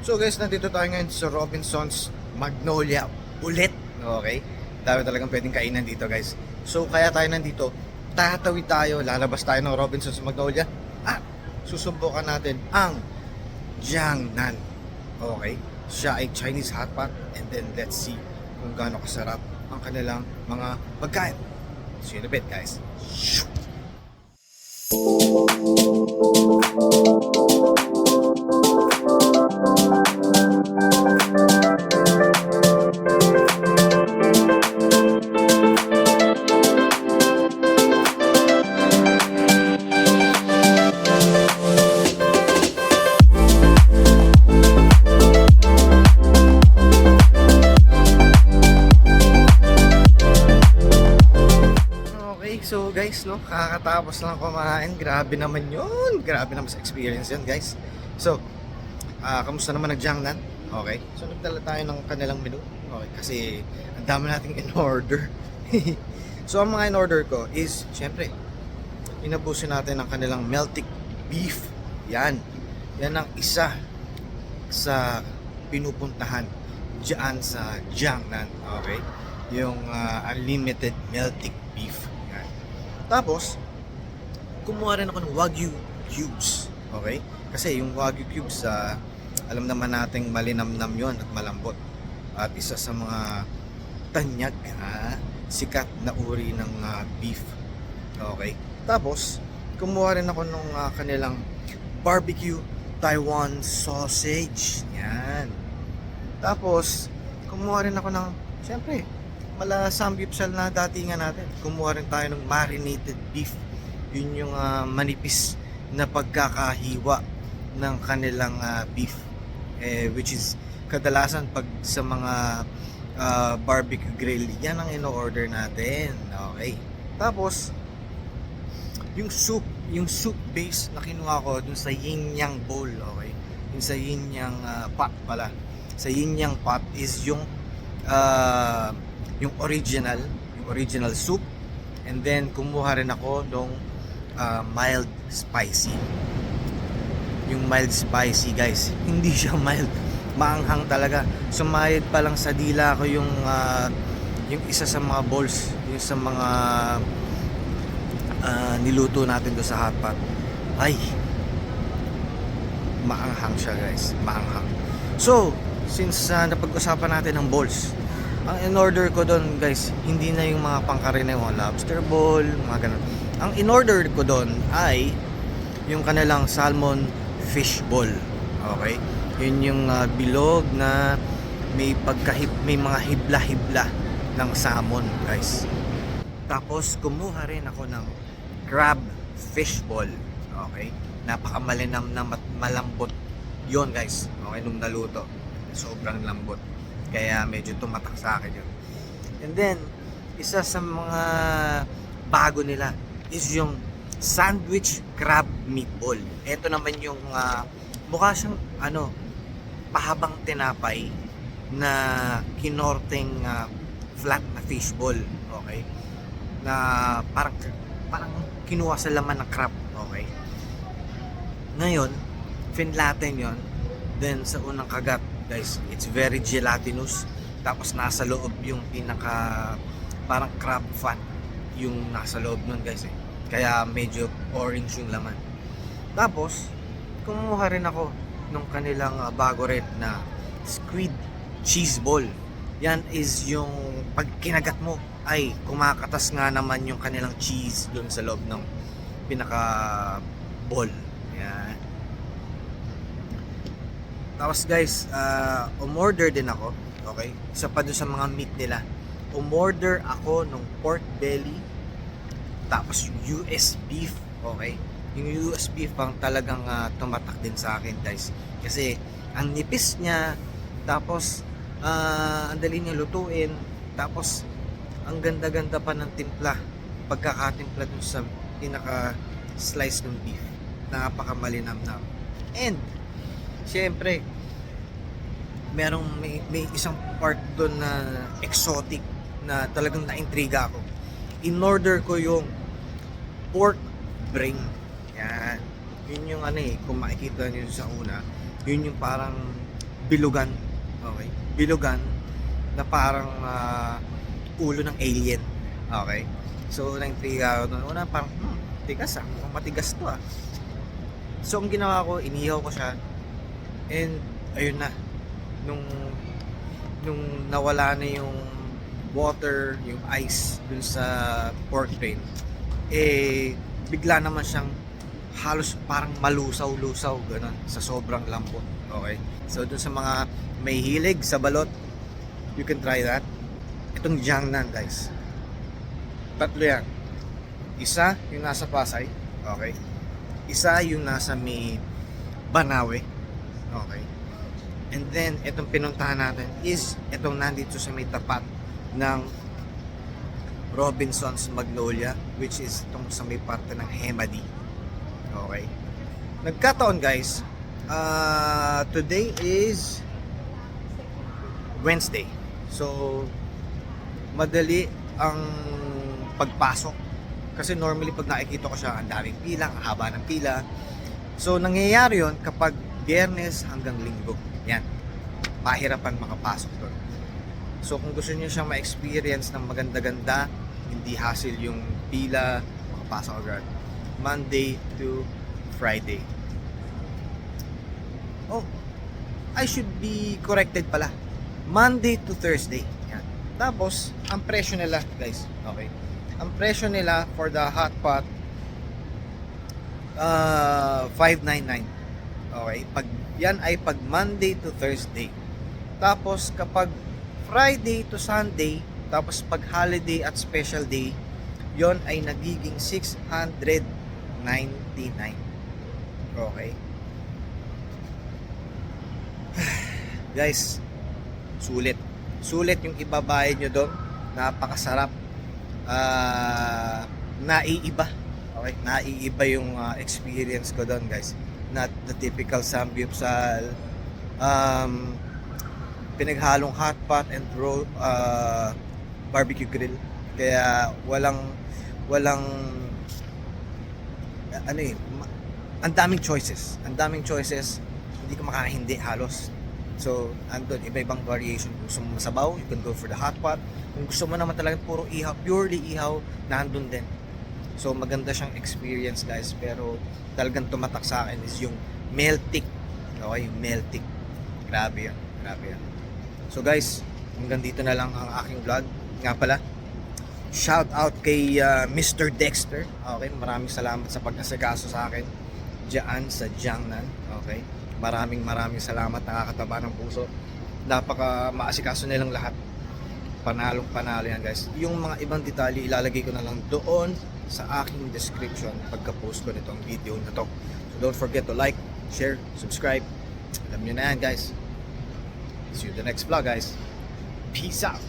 So guys, nandito tayo ngayon sa Robinson's Magnolia ulit. Okay? Dami talagang pwedeng kainan dito guys. So kaya tayo nandito, tatawid tayo, lalabas tayo ng Robinson's Magnolia at susubukan natin ang Jiangnan. Okay? Siya ay Chinese hotpot and then let's see kung gaano kasarap ang kanilang mga pagkain. See you in a bit guys. So guys, no, kakatapos lang kumain. Grabe naman yun. Grabe naman sa experience yun guys. So, kamusta naman nag-Jiangnan? Okay. So, nagdala tayo ng kanilang menu. Okay. Kasi, ang dami nating in-order. So, ang mga in-order ko is, syempre, inabusin natin ang kanilang melted beef. Yan. Yan ang isa sa pinupuntahan dyan sa Jiangnan. Okay. Yung unlimited melted beef. Tapos, kumuha rin ako ng Wagyu cubes. Okay? Kasi yung Wagyu cubes, alam naman nating malinamnam yon at malambot. At isa sa mga tanyag, sikat na uri ng beef. Okay? Tapos, kumuha rin ako ng kanilang barbecue Taiwan sausage. Yan. Tapos, kumuha rin ako ng, syempre, mala samgyupsal na datingan natin. Kumuha rin tayo ng marinated beef. Yun yung manipis na pagkakahiwa ng kanilang beef. Which is kadalasan pag sa mga barbecue grill, yan ang ino-order natin. Okay. Tapos, yung soup base na kinuha ko dun sa yin yang bowl. Okay. Yung sa yin yang pot pala. Sa yin yang pot is yung original soup, and then kumuha rin ako ng mild spicy. Yung mild spicy guys, hindi siya mild, maanghang talaga. Sumayad pa lang sa dila ko yung isa sa mga bowls, yung sa mga niluto natin do sa hotpot. Ay, maanghang siya guys, maanghang. So since napag-usapan natin ng bowls, ang in-order ko doon guys, hindi na yung mga pangkaraniwang lobster ball, mga ganun. Ang in-order ko doon ay yung kanilang salmon fish ball. Okay? Yun yung bilog na may may mga hibla-hibla ng salmon guys. Tapos kumuha rin ako ng crab fish ball. Okay? Napakamalinam na malambot yun guys. Okay, nung naluto. Sobrang lambot. Kaya medyo tumatak sa akin yun. And then, isa sa mga bago nila is yung sandwich crab meatball. Ito naman yung mukha siyang pahabang tinapay na kinorteng flat na fishball. Okay? Na parang kinuha sa laman ng crab. Okay? Ngayon, finlaten yon. Then sa unang kagat, guys, it's very gelatinous. Tapos nasa loob yung pinaka parang crab fat yung nasa loob nun guys eh. Kaya medyo orange yung laman. Tapos kumuha rin ako nung kanilang bago red na squid cheese ball. Yan is yung pag kinagat mo ay kumakatas nga naman yung kanilang cheese dun sa loob ng pinaka ball. Yan. Tapos guys, umorder din ako. Okay? Isa pa doon sa mga meat nila. Umorder ako ng pork belly. Tapos yung US beef. Okay? Yung US beef ang talagang tumatak din sa akin guys. Kasi ang nipis niya. Tapos ang dali niya lutuin. Tapos ang ganda-ganda pa ng timpla. Pagkakatimpla dun sa pinaka slice ng beef. Napakamalinamnam. And siyempre, may isang part doon na exotic na talagang naintriga ako. In-order ko yung pork brain. Yan. Yun yung kung makikita niyo sa una, yun yung parang bilugan. Okay? Bilugan na parang ulo ng alien. Okay? So, nang-intriga ako doon. Una, parang, tigas mukhang matigas to So, ang ginawa ko, inihaw ko siya. And, ayun na. Nung nawala na yung water, yung ice dun sa pork train, bigla naman siyang halos parang malusaw-lusaw, ganun, sa sobrang lambot. Okay? So, dun sa mga may hilig sa balot, you can try that. Itong Jiangnan, guys. Tatlo yan. Isa, yung nasa Pasay. Okay? Isa, yung nasa may Banawe. Okay? And then, itong pinuntahan natin is itong nandito sa may tapat ng Robinson's Magnolia, which is itong sa may parte ng Hemadi. Okay? Nagkataon, guys, today is Wednesday. So, madali ang pagpasok. Kasi normally pag nakikita ko siya, ang daming pila, ang haba ng pila. So, nangyayari yon kapag Biyernes hanggang Linggo. Yan. Mahirapan makapasok doon. So, kung gusto niyo siyang ma-experience ng maganda-ganda, hindi hassle yung pila, makapasok agad. Monday to Friday. Oh, I should be corrected pala. Monday to Thursday. Yan. Tapos, ang presyo nila, guys, okay? Ang presyo nila for the hot pot, $5.99. Okay? Yan ay pag Monday to Thursday. Tapos, kapag Friday to Sunday, tapos pag holiday at special day, yon ay nagiging $699. Okay? Guys, sulit. Sulit yung ibabayad nyo doon. Napakasarap. Naiiba. Okay? Naiiba yung experience ko doon, guys. Not the typical samgyupsal. Pinaghalong hot pot and barbecue grill. Kaya walang ang daming choices. Hindi ka makakahindi halos. So, andun, iba-ibang variation. Kung gusto mo masabaw, you can go for the hot pot. Kung gusto mo naman talaga puro ihaw, purely ihaw, nandun din. So, maganda siyang experience, guys. Pero, talagang tumatak sa akin is yung melting. Okay, yung melting. Grabe yan. So, guys, hanggang dito na lang ang aking vlog. Nga pala, shout out kay Mr. Dexter. Okay, maraming salamat sa pag-asikaso sa akin diyan sa Jiangnan. Okay, maraming salamat, nakakataba ng puso. Napaka maasikaso nilang lahat. Panalo yan, guys. Yung mga ibang detalye ilalagay ko na lang doon sa aking description pagka-post ko nitong video na to. So don't forget to like, share, subscribe. Alam nyo na yan, guys. See you in the next vlog, guys. Peace out.